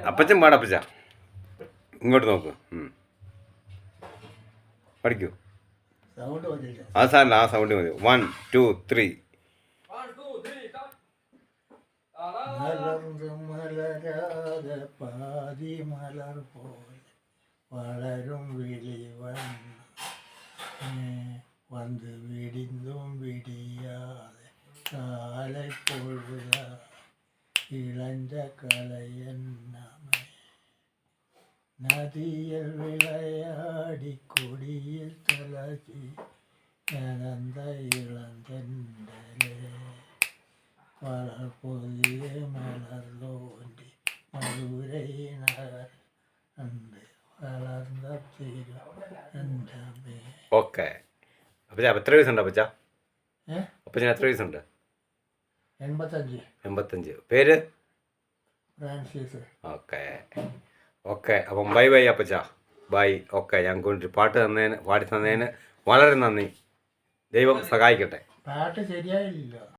അപ്പച്ചൻ പാടപ്പച്ച ഇങ്ങോട്ട് നോക്ക്. പഠിക്കൂ. ആ സാറില്ല, ആ സൗണ്ട് മതി. 1 2 3. മലർന്ന് മലരാതെ പാതി മലർ പോലെ വളരും വന്ന് വിടിന്തും വിടിയാതെ കാலை പൊഴുത ഇളஞ்ச കലയന്നമേ നദിയിൽ വിളയാടി കൊടിയിൽ തലചി അനന്ത ഇളന്തണ്ടലേ വളർപ്പൊതിയെ മലർലോണ്ടി മധുരൈ നഗർ ഉണ്ട് വളർന്ന തിരു എന്തമേ. ഓക്കെ. അപ്പച്ച എത്ര വയസ്സുണ്ട് അപ്പച്ച? അപ്പച്ചന് എത്ര വയസ്സുണ്ട്? 85. പേര്? ഫ്രാൻസിസ്. Okay okay. അപ്പം ബൈ ബൈ അപ്പച്ച. ബൈ. ഓക്കെ. ഞങ്ങൾക്ക് വേണ്ടി പാട്ട് തന്നതിന്, പാടി തന്നതിന് വളരെ നന്ദി. ദൈവം സഹായിക്കട്ടെ. പാട്ട് ശരിയായില്ല.